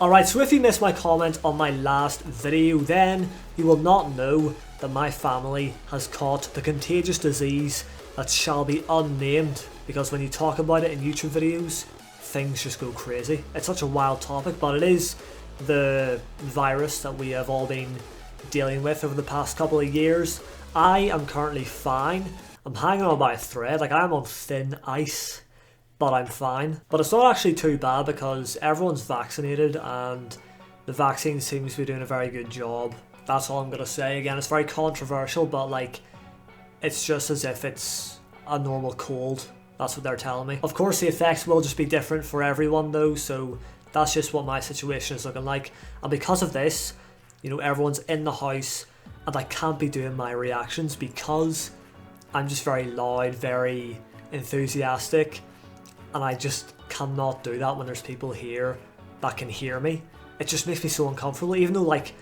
Alright, so if you missed my comment on my last video, then you will not know that my family has caught the contagious disease that shall be unnamed, because when you talk about it in YouTube videos, things just go crazy. It's such a wild topic, but it is the virus that we have all been dealing with over the past couple of years. I am currently fine. I'm hanging on by a thread, like I'm on thin ice, but I'm fine. But it's not actually too bad because everyone's vaccinated and the vaccine seems to be doing a very good job. That's all I'm gonna say. Again, it's very controversial, but like, it's just as if it's a normal cold. That's what they're telling me. Of course, the effects will just be different for everyone though, so that's just what my situation is looking like. And because of this, you know, everyone's in the house and I can't be doing my reactions because I'm just very loud, very enthusiastic, and I just cannot do that when there's people here that can hear me. It just makes me so uncomfortable, even though like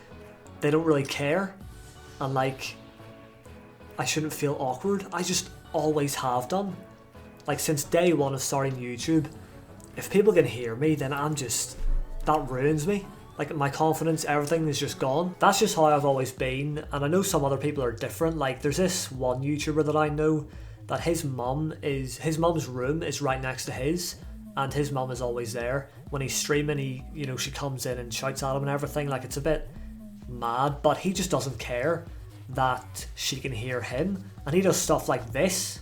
they don't really care and like I shouldn't feel awkward. I just always have done. Like since day one of starting YouTube, if people can hear me, then that ruins me. Like my confidence, everything is just gone. That's just how I've always been, and I know some other people are different. Like there's this one YouTuber that I know that his mum's room is right next to his, and his mum is always there. When he's streaming, she comes in and shouts at him and everything. Like it's a bit mad, but he just doesn't care that she can hear him, and he does stuff like this.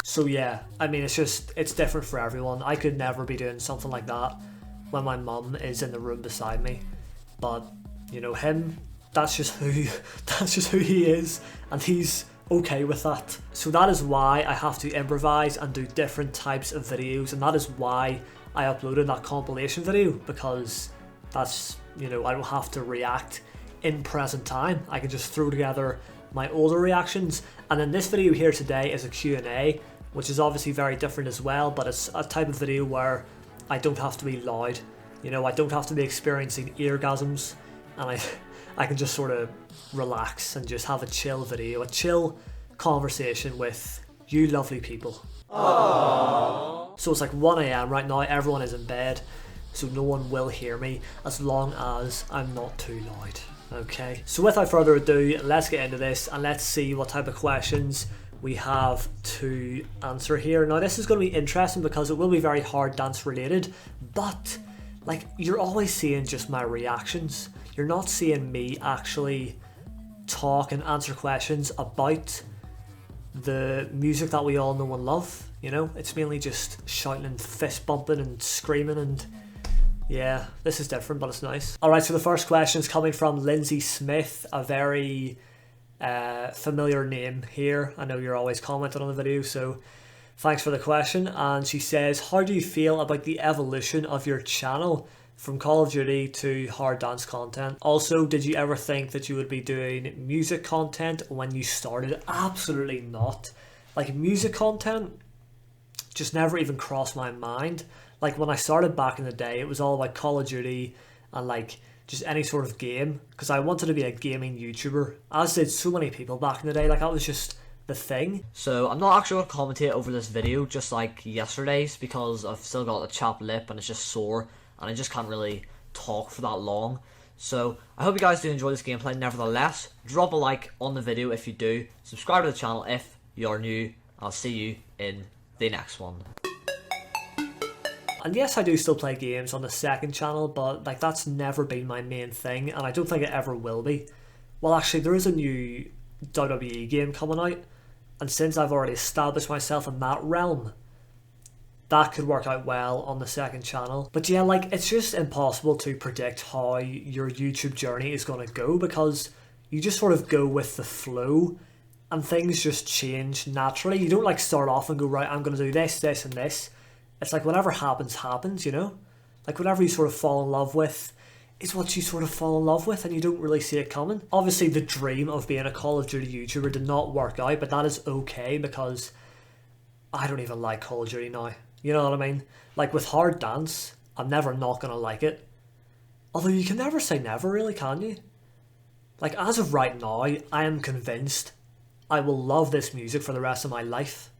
So yeah, I mean, it's different for everyone. I could never be doing something like that when my mum is in the room beside me. But, you know, him, that's just who he is, and he's okay with that. So that is why I have to improvise and do different types of videos, and that is why I uploaded that compilation video, because that's, I don't have to react in present time. I can just throw together my older reactions, and then this video here today is a Q&A, which is obviously very different as well, but it's a type of video where I don't have to be loud. I don't have to be experiencing eargasms, and I can just sort of relax and just have a chill video, a chill conversation with you lovely people. Aww. So it's like 1 AM right now, everyone is in bed, so no one will hear me as long as I'm not too loud. Okay, so without further ado, let's get into this and let's see what type of questions we have to answer here. Now this is going to be interesting because it will be very hard dance related, but like you're always seeing just my reactions. You're not seeing me actually talk and answer questions about the music that we all know and love. It's mainly just shouting and fist bumping and screaming, and yeah, this is different, but it's nice. Alright, so the first question is coming from Lindsay Smith, a very familiar name here. I know you're always commenting on the video, so thanks for the question. And she says, how do you feel about the evolution of your channel from Call of Duty to hard dance content? Also, did you ever think that you would be doing music content when you started? Absolutely not. Like music content just never even crossed my mind. Like when I started back in the day, it was all about Call of Duty and like just any sort of game, because I wanted to be a gaming YouTuber, as did so many people back in the day. Like that was just the thing. So I'm not actually going to commentate over this video just like yesterday's, because I've still got a chapped lip and it's just sore and I just can't really talk for that long. So I hope you guys do enjoy this gameplay. Nevertheless, drop a like on the video if you do, subscribe to the channel if you're new. I'll see you in the next one. And yes, I do still play games on the second channel, but like that's never been my main thing, and I don't think it ever will be. Well, actually, there is a new WWE game coming out, and since I've already established myself in that realm, that could work out well on the second channel. But yeah, like it's just impossible to predict how your YouTube journey is going to go, because you just sort of go with the flow and things just change naturally. You don't like start off and go, right, I'm going to do this, this and this. It's like whatever happens, happens, Like whatever you sort of fall in love with is what you sort of fall in love with, and you don't really see it coming. Obviously the dream of being a Call of Duty YouTuber did not work out, but that is okay because I don't even like Call of Duty now. You know what I mean? Like with hard dance, I'm never not going to like it. Although you can never say never, really, can you? Like as of right now, I am convinced I will love this music for the rest of my life.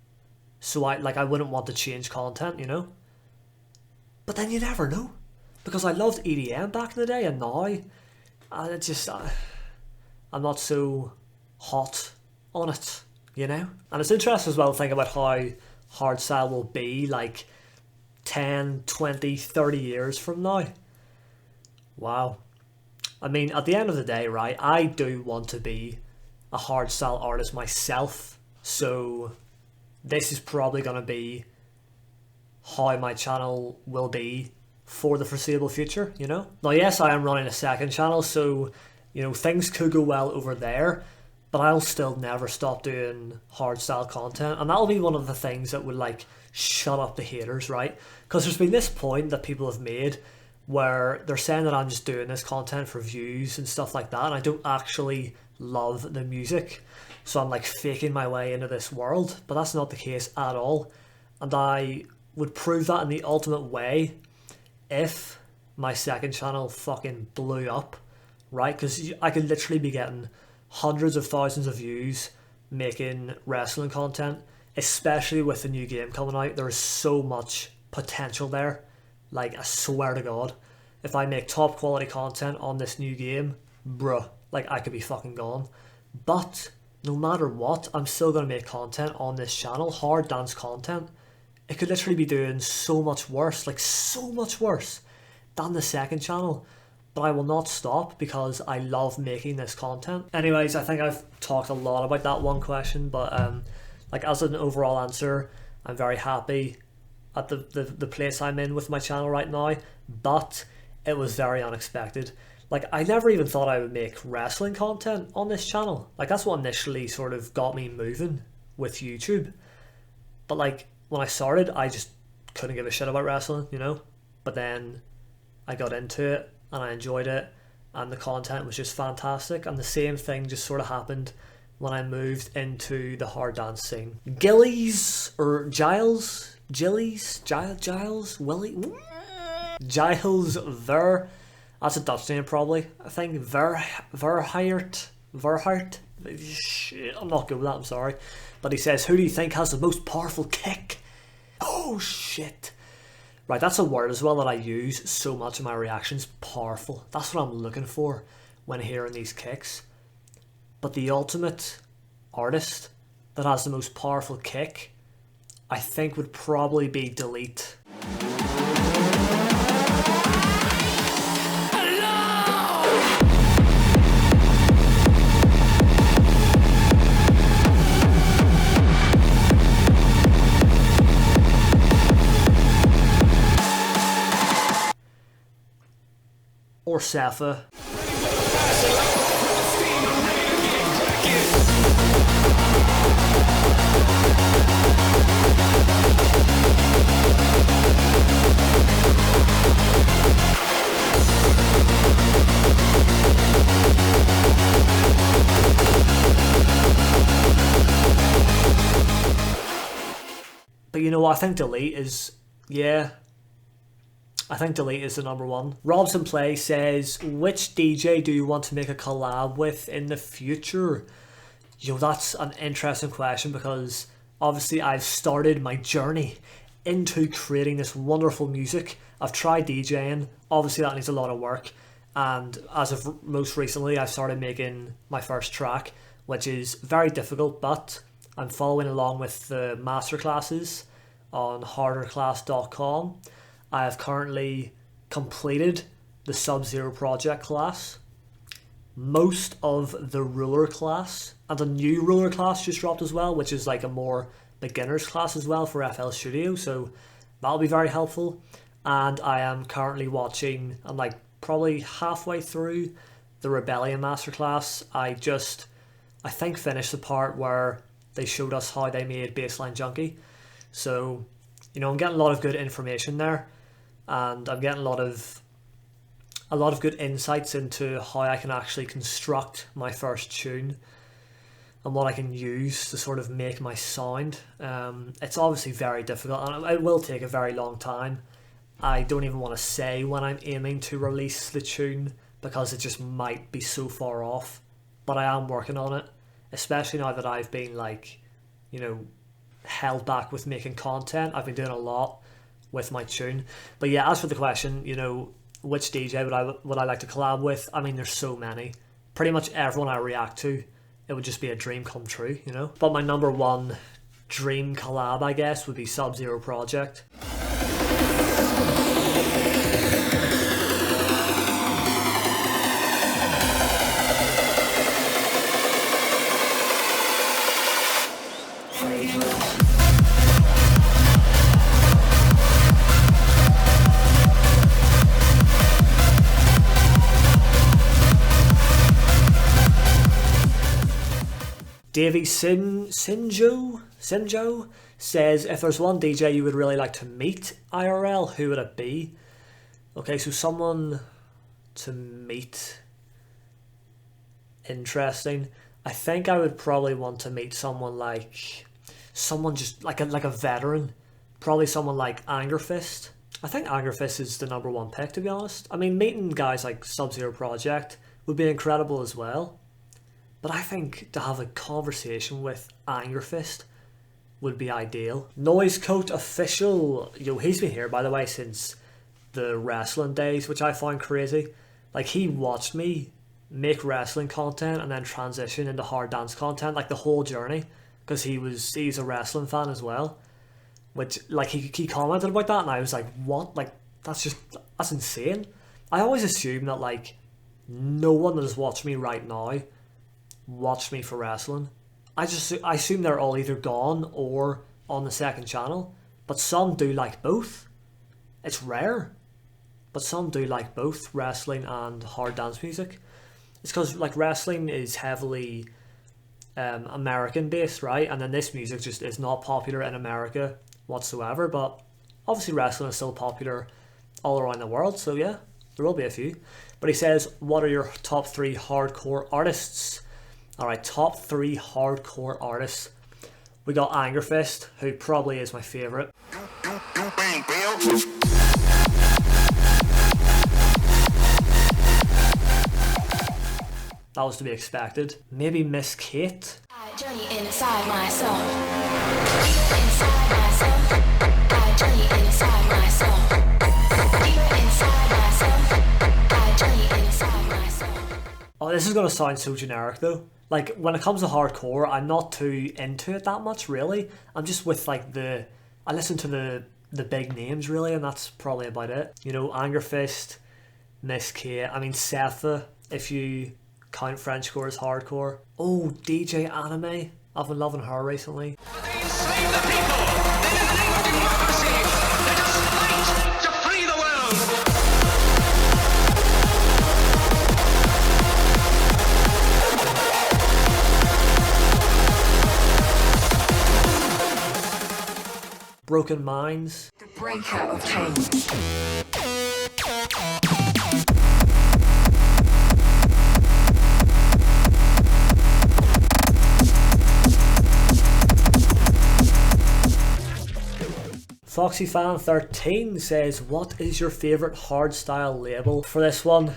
so I wouldn't want to change content, you know? But then you never know, because I loved EDM back in the day, and now I'm not so hot on it, you know? And it's interesting as well to think about how hardstyle will be like 10, 20, 30 years from now. Wow. I mean, at the end of the day, right, I do want to be a hardstyle artist myself, so this is probably going to be how my channel will be for the foreseeable future, you know? Now, yes, I am running a second channel, so, you know, things could go well over there, but I'll still never stop doing hardstyle content, and that'll be one of the things that would, like, shut up the haters, right? Because there's been this point that people have made where they're saying that I'm just doing this content for views and stuff like that, and I don't actually love the music, so I'm like faking my way into this world, but that's not the case at all. And I would prove that in the ultimate way if my second channel fucking blew up, right? Because I could literally be getting hundreds of thousands of views making wrestling content, especially with the new game coming out. There is so much potential there. Like, I swear to God, if I make top quality content on this new game, bruh, like, I could be fucking gone. But no matter what, I'm still going to make content on this channel, hard dance content. It could literally be doing so much worse, like so much worse than the second channel. But I will not stop because I love making this content. Anyways, I think I've talked a lot about that one question, but like, as an overall answer, I'm very happy at the place I'm in with my channel right now, but it was very unexpected. Like, I never even thought I would make wrestling content on this channel. Like, that's what initially sort of got me moving with YouTube. But like, when I started, I just couldn't give a shit about wrestling, you know? But then I got into it and I enjoyed it, and the content was just fantastic. And the same thing just sort of happened when I moved into the hard dance scene. Gillies, or Giles, Willie, Giles Ver, that's a Dutch name probably, I think. Verhart. Shit, I'm not good with that, I'm sorry. But he says, who do you think has the most powerful kick? Oh shit. Right, that's a word as well that I use so much in my reactions. Powerful. That's what I'm looking for when hearing these kicks. But the ultimate artist that has the most powerful kick, I think, would probably be Delete. Or Safa. But you know what, I think Delete is, yeah, I think Delete is the number one. Robson Play says, which DJ do you want to make a collab with in the future? Yo, that's an interesting question, because obviously I've started my journey into creating this wonderful music. I've tried DJing, obviously that needs a lot of work, and as of most recently I've started making my first track, which is very difficult, but I'm following along with the masterclasses on harderclass.com. I have currently completed the Sub-Zero Project class, most of the Ruler class, and a new Ruler class just dropped as well, which is like a more beginner's class as well for FL Studio, so that'll be very helpful. And I am currently watching, I'm like probably halfway through the Rebellion Masterclass. I think finished the part where they showed us how they made Baseline Junkie. So, you know, I'm getting a lot of good information there, and I'm getting a lot of good insights into how I can actually construct my first tune and what I can use to sort of make my sound. It's obviously very difficult, and it will take a very long time. I don't even want to say when I'm aiming to release the tune, because it just might be so far off, but I am working on it, especially now that I've been, like, you know, held back with making content. I've been doing a lot with my tune. But yeah, as for the question, you know, which DJ would I like to collab with? I mean, there's so many. Pretty much everyone I react to, it would just be a dream come true, you know? But my number one dream collab, I guess, would be Sub-Zero Project. Davey Sinjo says, if there's one DJ you would really like to meet IRL, who would it be? Okay, so someone to meet. Interesting. I think I would probably want to meet someone just like a veteran. Probably someone like Angerfist. I think Angerfist is the number one pick, to be honest. I mean, meeting guys like Sub-Zero Project would be incredible as well. But I think to have a conversation with Angerfist would be ideal. Noisecoat Official, yo, he's been here, by the way, since the wrestling days, which I find crazy. Like, he watched me make wrestling content and then transition into hard dance content, like the whole journey, because he's a wrestling fan as well. Which, like, he commented about that, and I was like, what? Like, that's insane. I always assume that, like, no one that has watched me right now watched me for wrestling. I assume they're all either gone or on the second channel, but some do like both. It's rare, but some do like both wrestling and hard dance music. It's because, like, wrestling is heavily American based, right? And then this music just is not popular in America whatsoever, but obviously wrestling is still popular all around the world, so yeah, there will be a few. But he says, what are your top 3 hardcore artists? Alright, top 3 hardcore artists. We got Angerfist, who probably is my favourite. That was to be expected. Maybe Miss Kate. I journey inside myself. Inside myself. I journey inside myself. Deeper inside myself. I journey inside myself. Oh, this is gonna sound so generic though. Like, when it comes to hardcore, I'm not too into it that much, really. I'm just with, like, I listen to the big names, really, and that's probably about it. You know, Angerfist, Miss K, I mean, Setha, if you count Frenchcore as hardcore. Oh, DJ Anime. I've been loving her recently. Save the people! Then in the name of democracy, let us fight to free the world! Broken Minds. The breakout of tones. FoxyFan13 says, what is your favourite hardstyle label? For this one,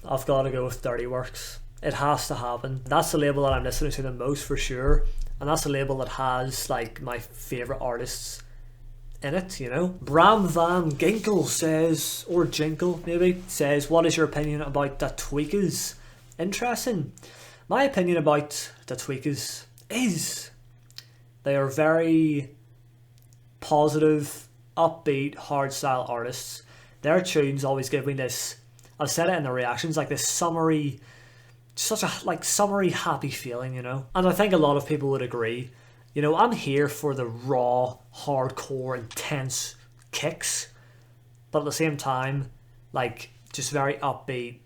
I've got to go with Dirty Works. It has to happen. That's the label that I'm listening to the most for sure. And that's the label that has, like, my favourite artists in it, you know. Bram Van Ginkel says, or Jinkle maybe, says, what is your opinion about the Tweakers? Interesting. My opinion about the Tweakers is they are very positive, upbeat, hardstyle artists. Their tunes always give me this, I've said it in the reactions, like this summery, such a summery happy feeling, you know. And I think a lot of people would agree. You know, I'm here for the raw, hardcore, intense kicks, but at the same time, like, just very upbeat,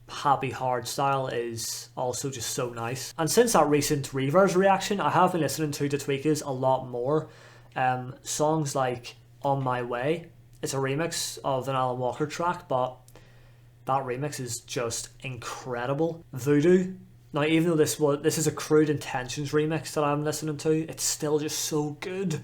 happy hardstyle is also just so nice. And since that recent Reavers reaction, I have been listening to the Tweakers a lot more. Songs like On My Way, it's a remix of an Alan Walker track, but that remix is just incredible. Voodoo. Now, even though this is a Crude Intentions remix that I'm listening to, it's still just so good.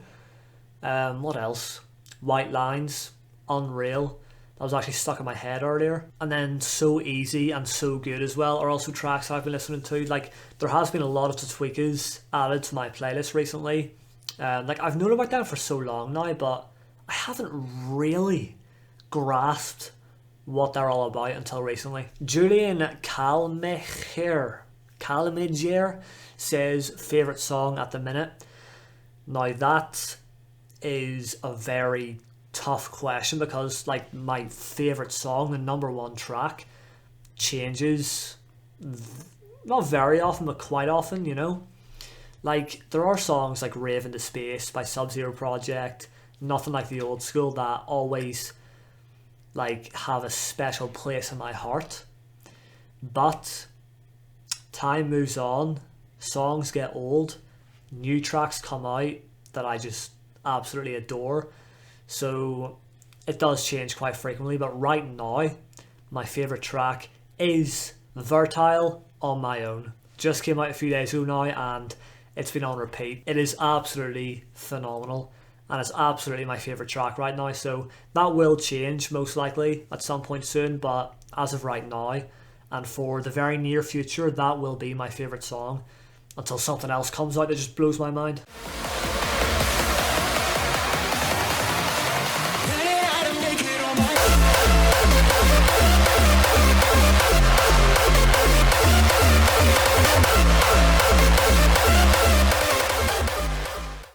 What else? White Lines, Unreal. That was actually stuck in my head earlier. And then So Easy and So Good as well are also tracks I've been listening to. Like, there has been a lot of the Tweakers added to my playlist recently. Like, I've known about them for so long now, but I haven't really grasped what they're all about until recently. Julian Kalmecher says favourite song at the minute. Now that is a very tough question because like my favourite song, the number one track, changes not very often but quite often, you know. Like there are songs like Rave into Space by Sub-Zero Project, Nothing Like the Old School, that always like have a special place in my heart. But time moves on, songs get old, new tracks come out that I just absolutely adore. So it does change quite frequently, but right now my favourite track is Vertile, On My Own. Just came out a few days ago now and it's been on repeat. It is absolutely phenomenal and it's absolutely my favourite track right now. So that will change most likely at some point soon, but as of right now and for the very near future, that will be my favourite song until something else comes out that just blows my mind.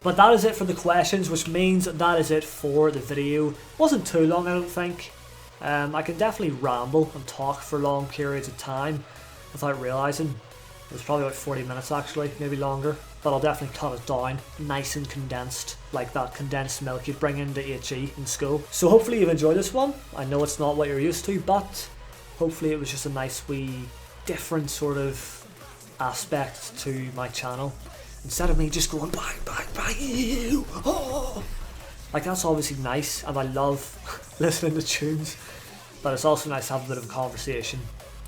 But that is it for the questions, which means that is it for the video. Wasn't too long, I don't think. I can definitely ramble and talk for long periods of time without realising. It was probably about 40 minutes actually, maybe longer. But I'll definitely cut it down, nice and condensed, like that condensed milk you bring into HE in school. So hopefully you've enjoyed this one. I know it's not what you're used to, but hopefully it was just a nice wee different sort of aspect to my channel. Instead of me just going bang, bang, bang, ew, oh. Like that's obviously nice and I love listening to tunes, but it's also nice to have a bit of a conversation,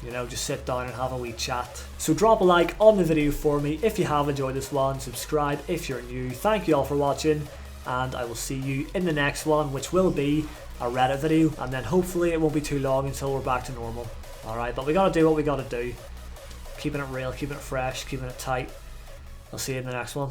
you know, just sit down and have a wee chat. So drop a like on the video for me if you have enjoyed this one, subscribe if you're new. Thank you all for watching and I will see you in the next one, which will be a Reddit video, and then hopefully it won't be too long until we're back to normal. Alright, but we gotta do what we gotta do. Keeping it real, keeping it fresh, keeping it tight. I'll see you in the next one.